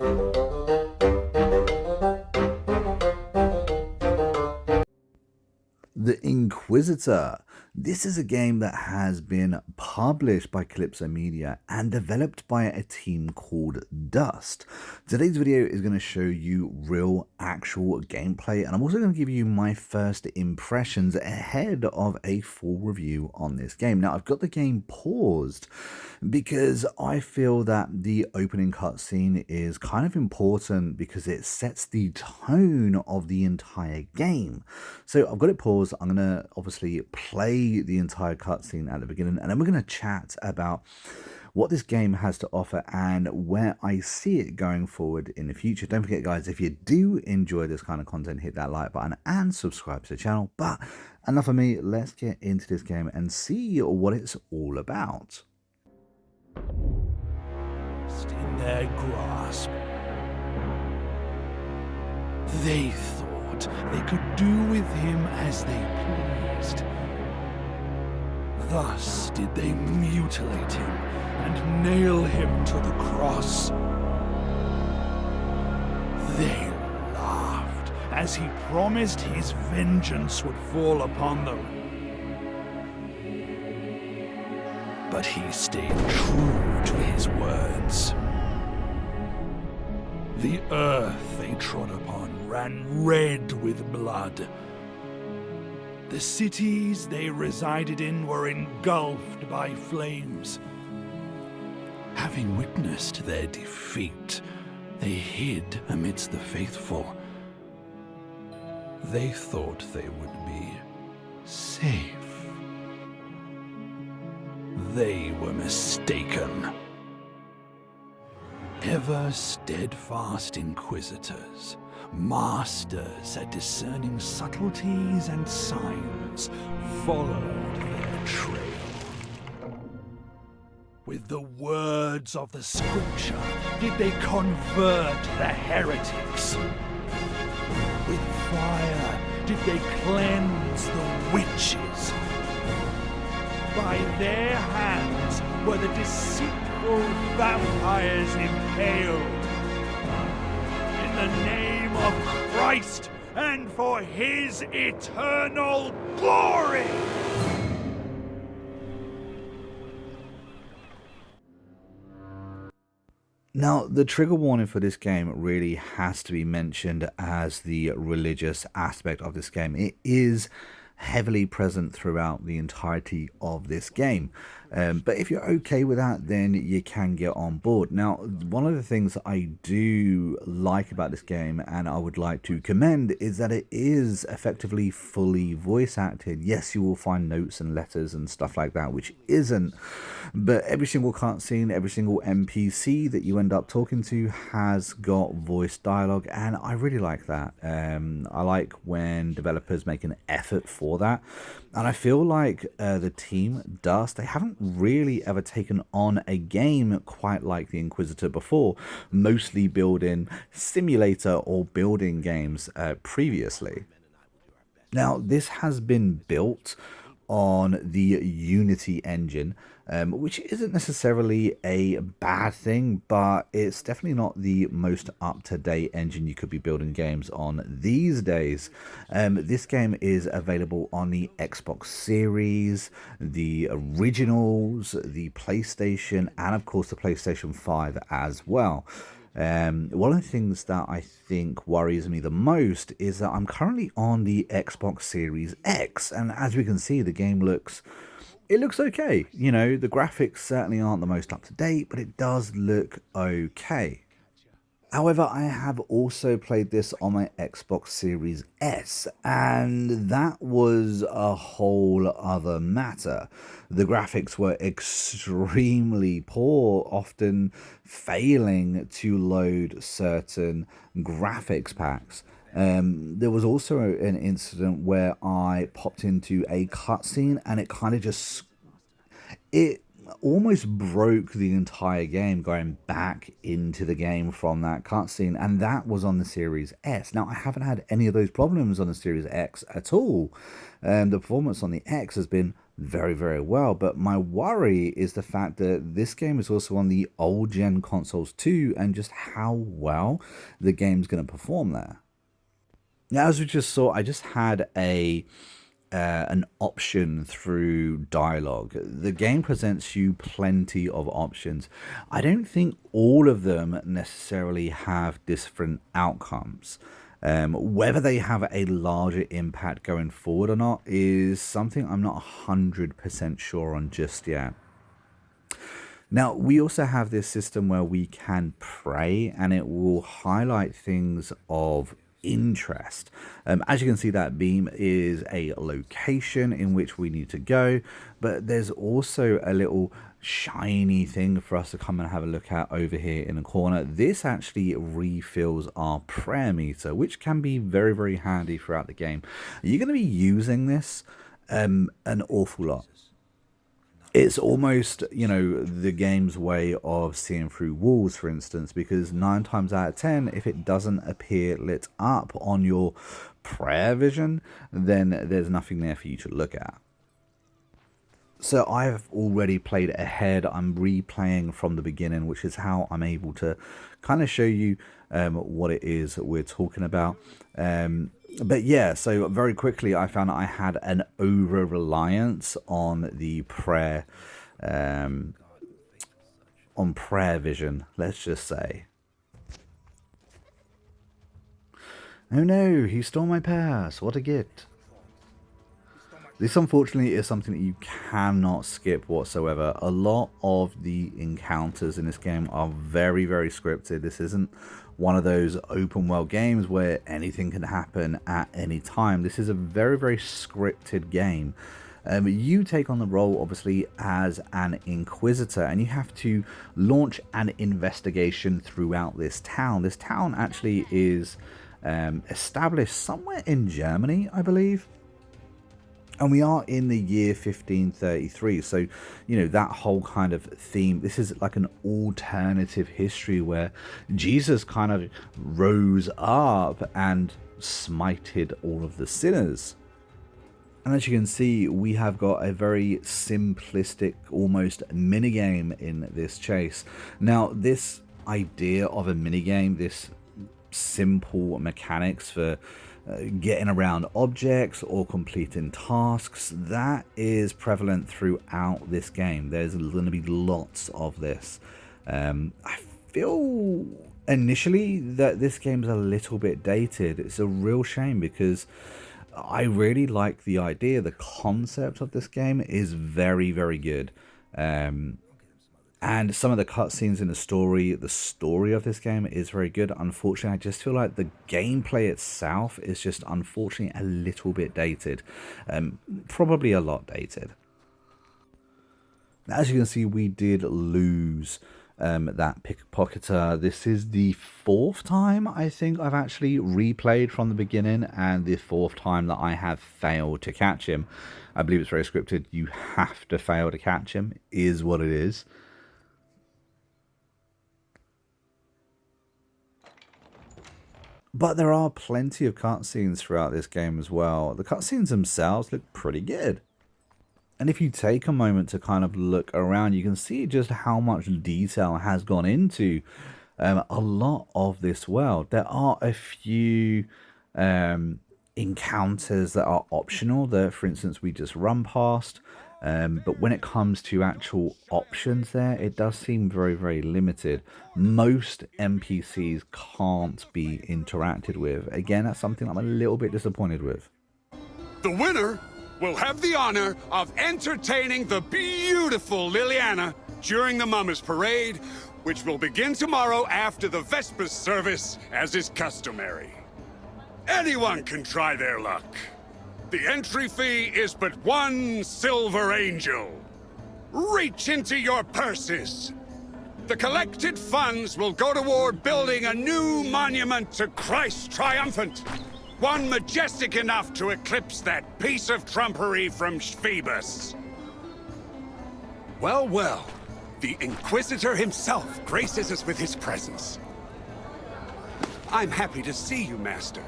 The Inquisitor. This is a game that has been published by Calypso Media and developed by a team called Dust. Today's video is going to show you real, actual gameplay, and I'm also going to give you my first impressions ahead of a full review on this game. Now, I've got the game paused because I feel that the opening cutscene is kind of important because it sets the tone of the entire game. So I've got it paused. I'm going to obviously play the entire cutscene at the beginning, and then we're going to chat about what this game has to offer and where I see it going forward in the future. Don't forget, guys, if you do enjoy this kind of content, hit that like button and subscribe to the channel. But enough of me, let's get into this game and see what it's all about. In their grasp, they thought they could do with him as they pleased. Thus did they mutilate him and nail him to the cross. They laughed as he promised his vengeance would fall upon them. But he stayed true to his words. The earth they trod upon ran red with blood. The cities they resided in were engulfed by flames. Having witnessed their defeat, they hid amidst the faithful. They thought they would be safe. They were mistaken. Ever steadfast inquisitors, masters at discerning subtleties and signs, followed their trail. With the words of the scripture did they convert the heretics. With fire did they cleanse the witches. By their hands were the deceitful vampires impaled. In the name of Christ and for his eternal glory! Now, the trigger warning for this game really has to be mentioned as the religious aspect of this game. It is heavily present throughout the entirety of this game, but if you're okay with that, then you can get on board. Now, one of the things I do like about this game, and I would like to commend, is that it is effectively fully voice acted. Yes, you will find notes and letters and stuff like that which isn't, but every single cutscene, every single NPC that you end up talking to has got voice dialogue, and I really like that. I like when developers make an effort for that, and I feel like the team Dust, they haven't really ever taken on a game quite like the Inquisitor before, mostly building simulator or building games previously. Now, this has been built on the Unity engine, which isn't necessarily a bad thing, but it's definitely not the most up-to-date engine you could be building games on these days. This game is available on the Xbox Series, the originals, the PlayStation, and of course the PlayStation 5 as well. One of the things that I think worries me the most is that I'm currently on the Xbox Series X, and as we can see, the game looks okay. You know, the graphics certainly aren't the most up to date, but it does look okay. However, I have also played this on my Xbox Series S, and that was a whole other matter. The graphics were extremely poor, often failing to load certain graphics packs. There was also an incident where I popped into a cutscene and it kind of just... it almost broke the entire game going back into the game from that cutscene, and that was on the Series S. Now, I haven't had any of those problems on the Series X at all. The performance on the X has been very, very well. But my worry is the fact that this game is also on the old gen consoles too, and just how well the game's going to perform there. Now, as we just saw, I just had an option through dialogue. The game presents you plenty of options. I don't think all of them necessarily have different outcomes. Whether they have a larger impact going forward or not is something I'm not 100% sure on just yet. Now, we also have this system where we can pray and it will highlight things of interest. As you can see, that beam is a location in which we need to go, but there's also a little shiny thing for us to come and have a look at over here in the corner. This actually refills our prayer meter, which can be very, very handy throughout the game. You're going to be using this an awful lot. It's almost, the game's way of seeing through walls, for instance, because 9 times out of 10, if it doesn't appear lit up on your prayer vision, then there's nothing there for you to look at. So I've already played ahead. I'm replaying from the beginning, which is how I'm able to kind of show you what it is that we're talking about. But yeah, so very quickly I found I had an over-reliance on the prayer, on prayer vision, let's just say. Oh no, he stole my pass, what a git. This unfortunately is something that you cannot skip whatsoever. A lot of the encounters in this game are very, very scripted. This isn't one of those open world games where anything can happen at any time. This is a very, very scripted game. You take on the role, obviously, as an Inquisitor, and you have to launch an investigation throughout this town. This town actually is established somewhere in Germany, I believe. And we are in the year 1533, so, that whole kind of theme, this is like an alternative history where Jesus kind of rose up and smited all of the sinners. And as you can see, we have got a very simplistic, almost minigame in this chase. Now, this idea of a minigame, this simple mechanics for getting around objects or completing tasks, that is prevalent throughout this game. There's going to be lots of this. I feel initially that this game's a little bit dated. It's a real shame because I really like the idea. The concept of this game is very, very good. And some of the cutscenes in the story of this game is very good. Unfortunately, I just feel like the gameplay itself is just unfortunately a little bit dated. Probably a lot dated. As you can see, we did lose that pickpocketer. This is the 4th time I think I've actually replayed from the beginning, and the 4th time that I have failed to catch him. I believe it's very scripted. You have to fail to catch him, is what it is. But there are plenty of cutscenes throughout this game as well. The cutscenes themselves look pretty good. And if you take a moment to kind of look around, you can see just how much detail has gone into a lot of this world. There are a few encounters that are optional that, for instance, we just run past. But when it comes to actual options there, it does seem very, very limited. Most NPCs can't be interacted with. Again, that's something I'm a little bit disappointed with. The winner will have the honor of entertaining the beautiful Liliana during the Mummers Parade, which will begin tomorrow after the Vespers service, as is customary. Anyone can try their luck. The entry fee is but 1 silver angel. Reach into your purses. The collected funds will go toward building a new monument to Christ Triumphant. One majestic enough to eclipse that piece of trumpery from Phoebus. Well, well, the Inquisitor himself graces us with his presence. I'm happy to see you, Master.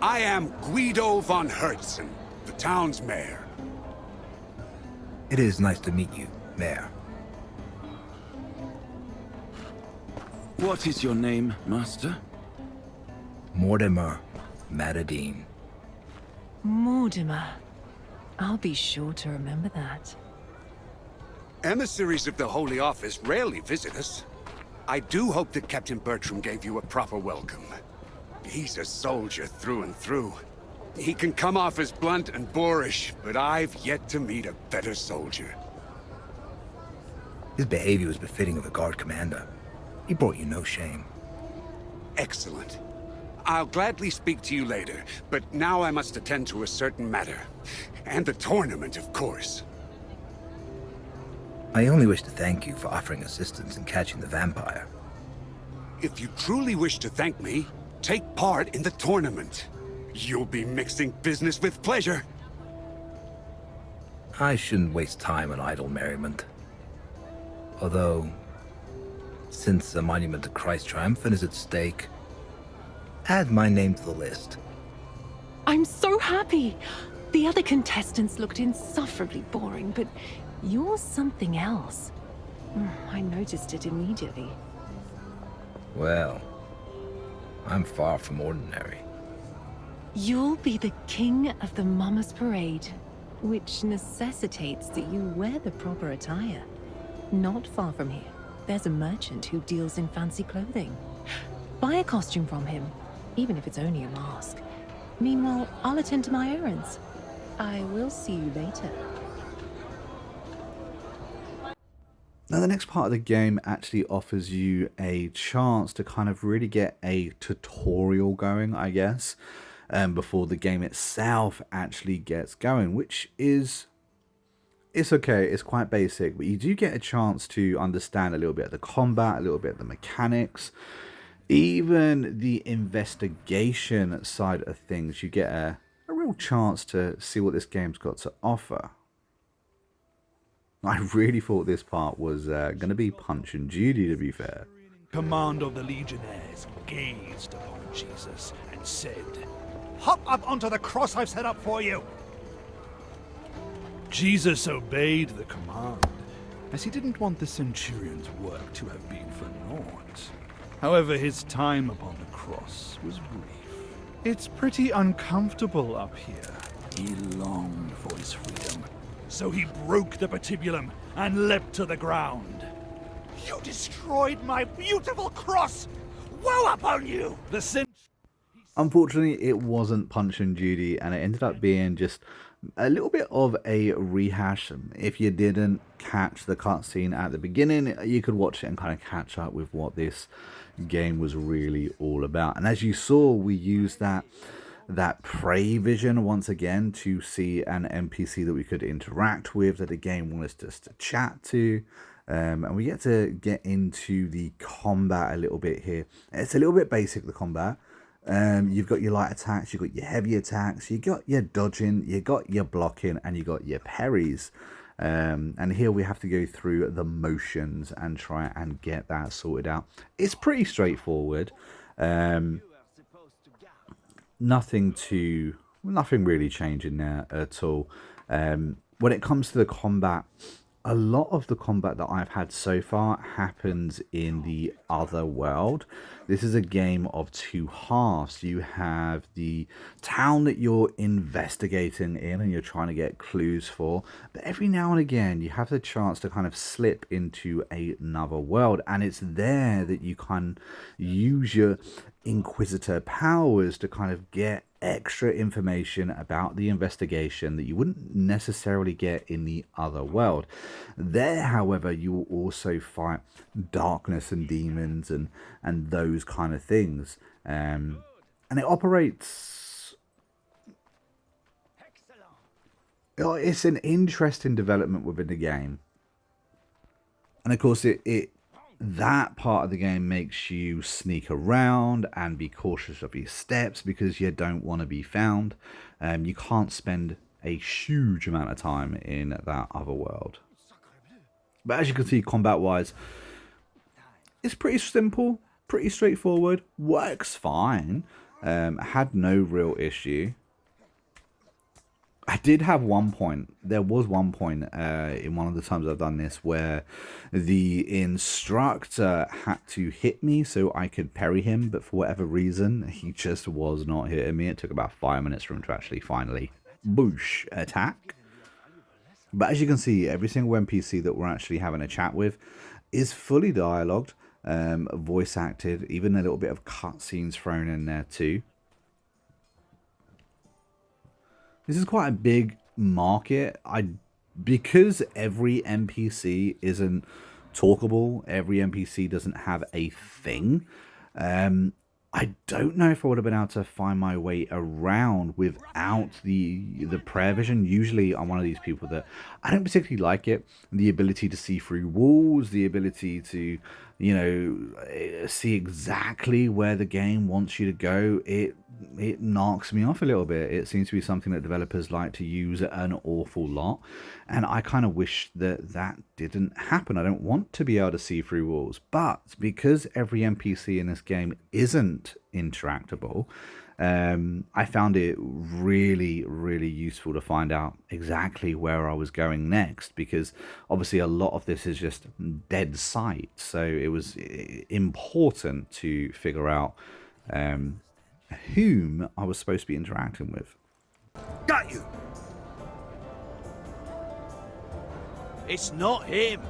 I am Guido von Herzen, the town's mayor. It is nice to meet you, Mayor. What is your name, Master? Mortimer Matadine. Mortimer. I'll be sure to remember that. Emissaries of the Holy Office rarely visit us. I do hope that Captain Bertram gave you a proper welcome. He's a soldier through and through. He can come off as blunt and boorish, but I've yet to meet a better soldier. His behavior was befitting of a guard commander. He brought you no shame. Excellent. I'll gladly speak to you later, but now I must attend to a certain matter. And the tournament, of course. I only wish to thank you for offering assistance in catching the vampire. If you truly wish to thank me, take part in the tournament. You'll be mixing business with pleasure. I shouldn't waste time on idle merriment. Although, since the Monument to Christ Triumphant is at stake, add my name to the list. I'm so happy! The other contestants looked insufferably boring, but you're something else. I noticed it immediately. Well, I'm far from ordinary. You'll be the king of the Mama's Parade, which necessitates that you wear the proper attire. Not far from here, there's a merchant who deals in fancy clothing. Buy a costume from him, even if it's only a mask. Meanwhile, I'll attend to my errands. I will see you later. Now, the next part of the game actually offers you a chance to kind of really get a tutorial going, I guess, before the game itself actually gets going, which is... it's okay, it's quite basic, but you do get a chance to understand a little bit of the combat, a little bit of the mechanics, even the investigation side of things. You get a real chance to see what this game's got to offer. I really thought this part was going to be Punch and Judy, to be fair. Command of the Legionnaires gazed upon Jesus and said, "Hop up onto the cross I've set up for you." Jesus obeyed the command, as he didn't want the centurion's work to have been for naught. However, his time upon the cross was brief. It's pretty uncomfortable up here. He longed for his freedom, so he broke the patibulum and leapt to the ground. "You destroyed my beautiful cross! Woe upon you!" Unfortunately, it wasn't Punch and Judy, and it ended up being just a little bit of a rehash. If you didn't catch the cutscene at the beginning, you could watch it and kind of catch up with what this game was really all about. And as you saw, we used that prey vision once again to see an NPC that we could interact with, that the game wants us to chat to. And we get to get into the combat a little bit here. It's a little bit basic, the combat. You've got your light attacks, you've got your heavy attacks, you got your dodging, you got your blocking, and you got your parries. And here we have to go through the motions and try and get that sorted out. It's pretty straightforward. Nothing really changing there at all. When it comes to the combat, a lot of the combat that I've had so far happens in the other world. This is a game of two halves. You have the town that you're investigating in and you're trying to get clues for, but every now and again you have the chance to kind of slip into another world, and it's there that you can use your Inquisitor powers to kind of get extra information about the investigation that you wouldn't necessarily get in the other world. There, however, you will also fight darkness and demons and those kind of things. And it operates... it's an interesting development within the game. And of course, that part of the game makes you sneak around and be cautious of your steps because you don't want to be found. You can't spend a huge amount of time in that other world. But as you can see, combat-wise, it's pretty simple, pretty straightforward, works fine. Had no real issue. I did have one point. There was one point in one of the times I've done this where the instructor had to hit me so I could parry him, but for whatever reason, he just was not hitting me. It took about 5 minutes for him to actually finally boosh attack. But as you can see, every single NPC that we're actually having a chat with is fully dialogued, voice acted, even a little bit of cutscenes thrown in there too. This is quite a big market. Because every NPC isn't talkable, every NPC doesn't have a thing. I don't know if I would have been able to find my way around without the prayer vision. Usually I'm one of these people that I don't particularly like it. The ability to see through walls, the ability to, you know, see exactly where the game wants you to go. It knocks me off a little bit. It seems to be something that developers like to use an awful lot, and I kind of wish that that didn't happen. I don't want to be able to see through walls, but because every NPC in this game isn't interactable, I found it really, really useful to find out exactly where I was going next, because obviously a lot of this is just dead sight, so it was important to figure out whom I was supposed to be interacting with. Got you! It's not him!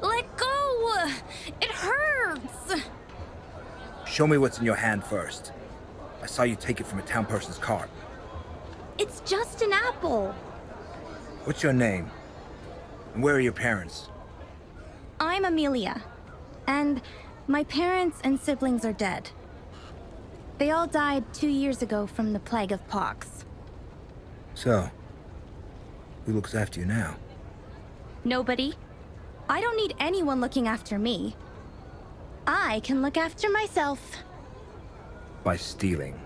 Let go! It hurts! Show me what's in your hand first. I saw you take it from a town person's cart. It's just an apple. What's your name? And where are your parents? I'm Amelia, and my parents and siblings are dead. They all died 2 years ago from the plague of pox. So, who looks after you now? Nobody. I don't need anyone looking after me. I can look after myself. By stealing.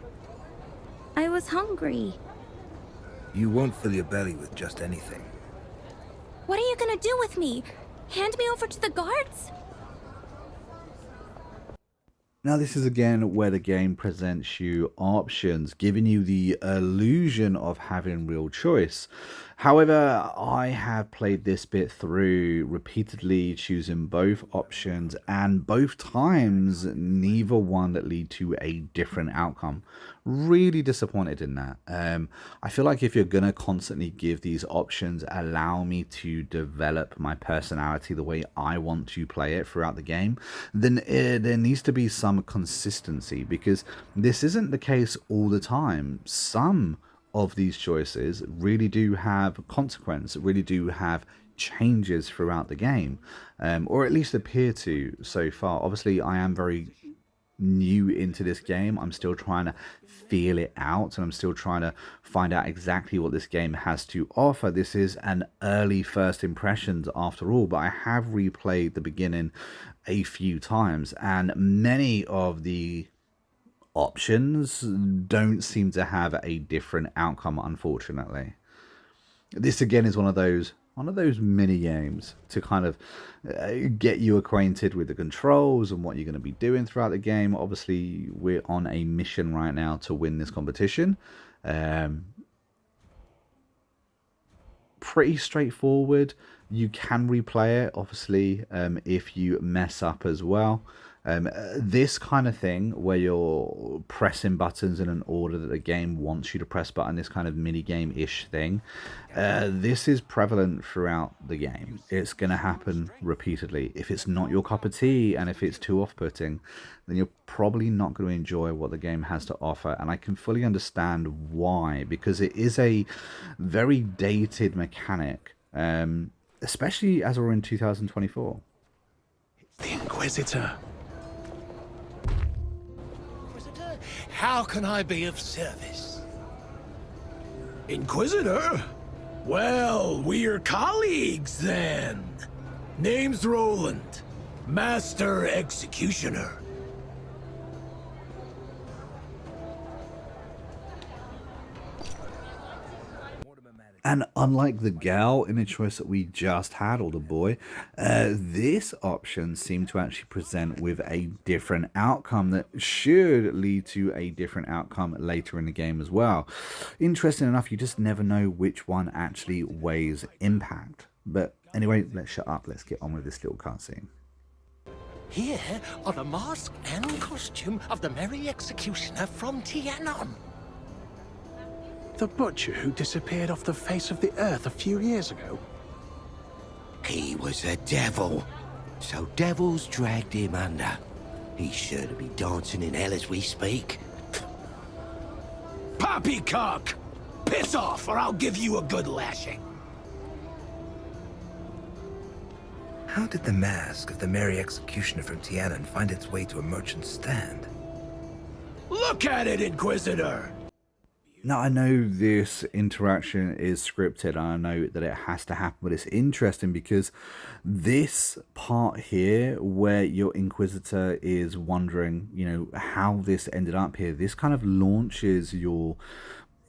I was hungry. You won't fill your belly with just anything. What are you gonna do with me? Hand me over to the guards? Now this is again where the game presents you options, giving you the illusion of having real choice. However, I have played this bit through repeatedly, choosing both options, and both times neither one that lead to a different outcome. Really disappointed in that. I feel like if you're gonna constantly give these options, allow me to develop my personality the way I want to play it throughout the game, then there needs to be some consistency, because this isn't the case all the time. Some of these choices really do have consequence, really do have changes throughout the game, or at least appear to so far. Obviously, I am very new into this game. I'm still trying to feel it out, and I'm still trying to find out exactly what this game has to offer. This is an early first impressions after all, but I have replayed the beginning a few times, and many of the options don't seem to have a different outcome, unfortunately. This again is one of those mini games to kind of get you acquainted with the controls and what you're going to be doing throughout the game. Obviously, we're on a mission right now to win this competition. Pretty straightforward. You can replay it, obviously, if you mess up as well. This kind of thing where you're pressing buttons in an order that the game wants you to press button, this kind of mini game-ish thing, this is prevalent throughout the game. It's going to happen repeatedly. If it's not your cup of tea and if it's too off-putting, then you're probably not going to enjoy what the game has to offer, and I can fully understand why, because it is a very dated mechanic, especially as we're in 2024. The Inquisitor. How can I be of service? Inquisitor? Well, we're colleagues then. Name's Roland, Master Executioner. And unlike the gal in the choice that we just had, or the boy, this option seemed to actually present with a different outcome that should lead to a different outcome later in the game as well. Interesting enough, you just never know which one actually weighs impact. But anyway, let's shut up. Let's get on with this little cutscene. Here are the mask and costume of the Merry Executioner from Tianon. The butcher who disappeared off the face of the earth a few years ago? He was a devil, so devils dragged him under. He's sure to be dancing in hell as we speak. Poppycock! Piss off, or I'll give you a good lashing. How did the mask of the Merry Executioner from Tianon find its way to a merchant's stand? Look at it, Inquisitor! Now, I know this interaction is scripted, and I know that it has to happen, but it's interesting because this part here where your Inquisitor is wondering, you know, how this ended up here, this kind of launches your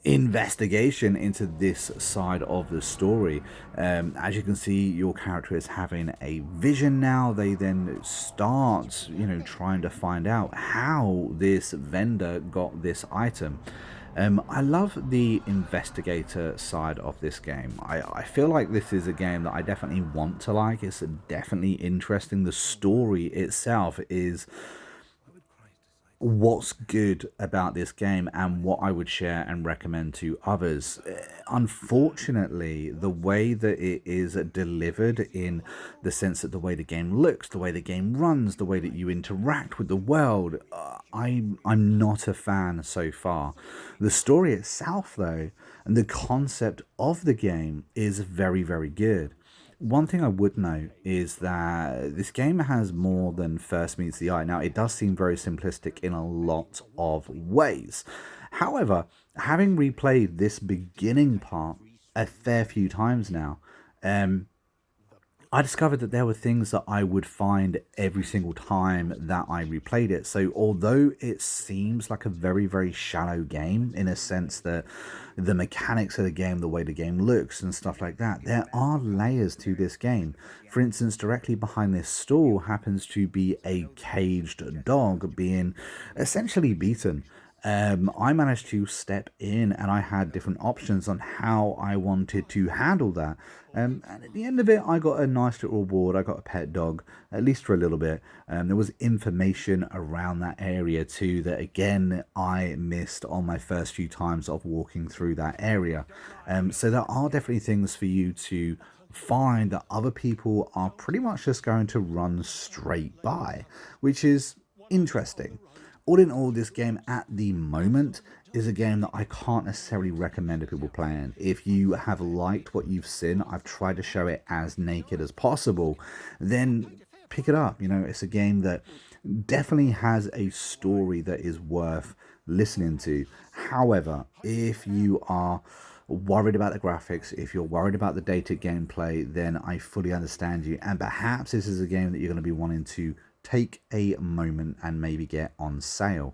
investigation into this side of the story. As you can see, your character is having a vision now. They then start, you know, trying to find out how this vendor got this item. I love the investigator side of this game. I feel like this is a game that I definitely want to like. It's definitely interesting. The story itself is what's good about this game and what I would share and recommend to others. Unfortunately, the way that it is delivered, in the sense that the way the game looks, the way the game runs, the way that you interact with the world, I'm not a fan so far. The story itself, though, and the concept of the game is very, very good. One thing I would note is that this game has more than first meets the eye. Now, it does seem very simplistic in a lot of ways. However, having replayed this beginning part a fair few times now, I discovered that there were things that I would find every single time that I replayed it. So although it seems like a very, very shallow game, in a sense that the mechanics of the game, the way the game looks and stuff like that, there are layers to this game. For instance, directly behind this stall happens to be a caged dog being essentially beaten. I managed to step in and I had different options on how I wanted to handle that. And at the end of it, I got a nice little reward. I got a pet dog, at least for a little bit. There was information around that area too that, again, I missed on my first few times of walking through that area. So there are definitely things for you to find that other people are pretty much just going to run straight by, which is interesting. All in all, this game at the moment is a game that I can't necessarily recommend to people playing. If you have liked what you've seen, I've tried to show it as naked as possible, then pick it up. You know, it's a game that definitely has a story that is worth listening to. However, if you are worried about the graphics, if you're worried about the dated gameplay, then I fully understand you. And perhaps this is a game that you're going to be wanting to take a moment and maybe get on sale.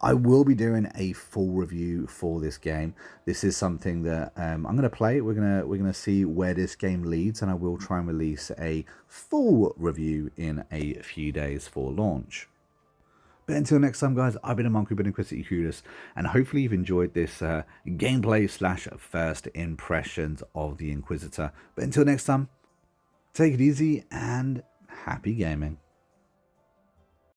I will be doing a full review for this game. This is something that I'm going to play. We're gonna see where this game leads, and I will try and release a full review in a few days for launch. But until next time, guys, I've been a monk, who's been Inquisitor, and hopefully you've enjoyed this gameplay / first impressions of the Inquisitor. But until next time, take it easy and happy gaming.